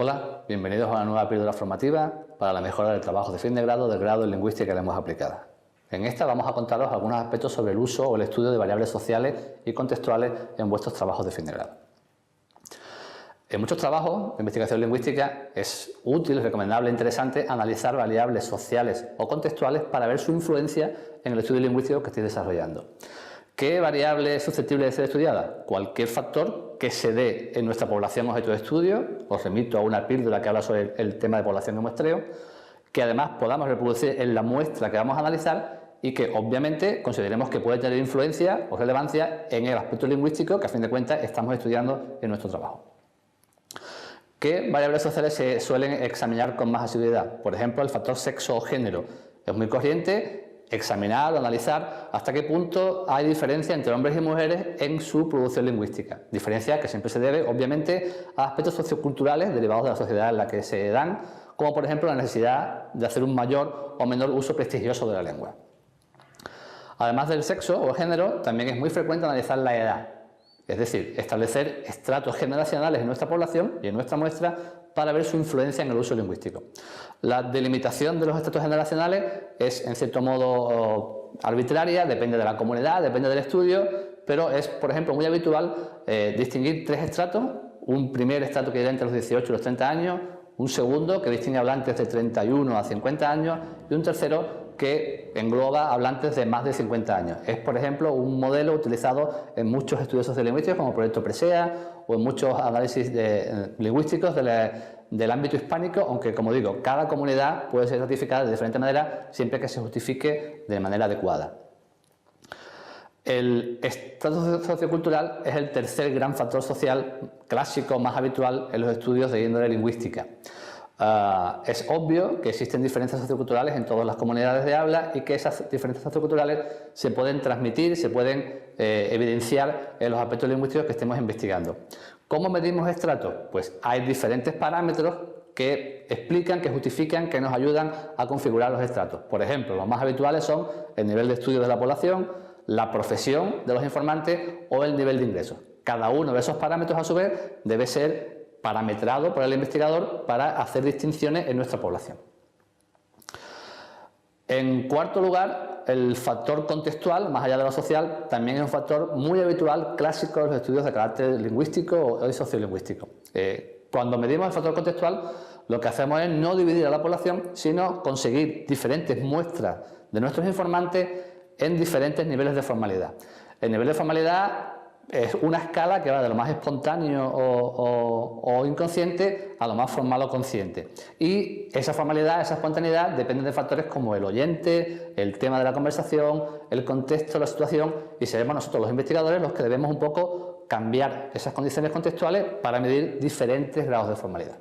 Hola, bienvenidos a una nueva píldora formativa para la mejora del trabajo de fin de grado del grado en Lingüística y Lenguas Aplicadas. En esta vamos a contaros algunos aspectos sobre el uso o el estudio de variables sociales y contextuales en vuestros trabajos de fin de grado. En muchos trabajos de investigación lingüística es útil, recomendable e interesante analizar variables sociales o contextuales para ver su influencia en el estudio lingüístico que estéis desarrollando. ¿Qué variable es susceptible de ser estudiada? Cualquier factor que se dé en nuestra población objeto de estudio. Os remito a una píldora que habla sobre el tema de población y muestreo, que además podamos reproducir en la muestra que vamos a analizar y que obviamente consideremos que puede tener influencia o relevancia en el aspecto lingüístico que a fin de cuentas estamos estudiando en nuestro trabajo. ¿Qué variables sociales se suelen examinar con más asiduidad? Por ejemplo, el factor sexo o género. Es muy corriente examinar o analizar hasta qué punto hay diferencia entre hombres y mujeres en su producción lingüística. Diferencia que siempre se debe, obviamente, a aspectos socioculturales derivados de la sociedad en la que se dan, como por ejemplo la necesidad de hacer un mayor o menor uso prestigioso de la lengua. Además del sexo o género, también es muy frecuente analizar la edad. Es decir, establecer estratos generacionales en nuestra población y en nuestra muestra para ver su influencia en el uso lingüístico. La delimitación de los estratos generacionales es, en cierto modo, arbitraria, depende de la comunidad, depende del estudio, pero es, por ejemplo, muy habitual distinguir tres estratos: un primer estrato que irá entre los 18 y los 30 años, un segundo que distingue hablantes de 31 a 50 años y un tercero que engloba hablantes de más de 50 años. Es, por ejemplo, un modelo utilizado en muchos estudios sociolingüísticos como el proyecto Presea o en muchos análisis lingüísticos del ámbito hispánico, aunque, como digo, cada comunidad puede ser ratificada de diferente manera siempre que se justifique de manera adecuada. El estrato sociocultural es el tercer gran factor social clásico más habitual en los estudios de índole lingüística. Es obvio que existen diferencias socioculturales en todas las comunidades de habla y que esas diferencias socioculturales se pueden transmitir, se pueden evidenciar en los aspectos lingüísticos que estemos investigando. ¿Cómo medimos estratos? Pues hay diferentes parámetros que explican, que justifican, que nos ayudan a configurar los estratos. Por ejemplo, los más habituales son el nivel de estudio de la población, la profesión de los informantes o el nivel de ingresos. Cada uno de esos parámetros, a su vez, debe ser parametrado por el investigador para hacer distinciones en nuestra población. En cuarto lugar, el factor contextual, más allá de lo social, también es un factor muy habitual, clásico en los estudios de carácter lingüístico o sociolingüístico. Cuando medimos el factor contextual, lo que hacemos es no dividir a la población, sino conseguir diferentes muestras de nuestros informantes en diferentes niveles de formalidad. El nivel de formalidad es una escala que va de lo más espontáneo o inconsciente a lo más formal o consciente. Y esa formalidad, esa espontaneidad dependen de factores como el oyente, el tema de la conversación, el contexto, la situación, y seremos nosotros los investigadores los que debemos un poco cambiar esas condiciones contextuales para medir diferentes grados de formalidad.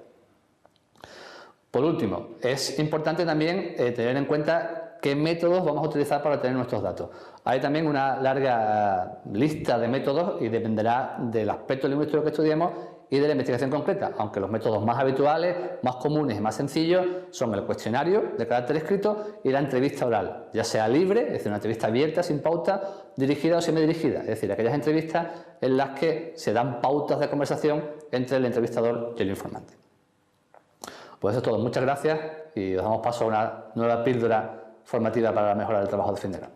Por último, es importante también tener en cuenta qué métodos vamos a utilizar para obtener nuestros datos. Hay también una larga lista de métodos y dependerá del aspecto lingüístico que estudiemos y de la investigación concreta, aunque los métodos más habituales, más comunes y más sencillos son el cuestionario de carácter escrito y la entrevista oral, ya sea libre, es decir, una entrevista abierta, sin pauta, dirigida o semidirigida, es decir, aquellas entrevistas en las que se dan pautas de conversación entre el entrevistador y el informante. Pues eso es todo, muchas gracias y os damos paso a una nueva píldora formativa para la mejora del trabajo de fin de grado.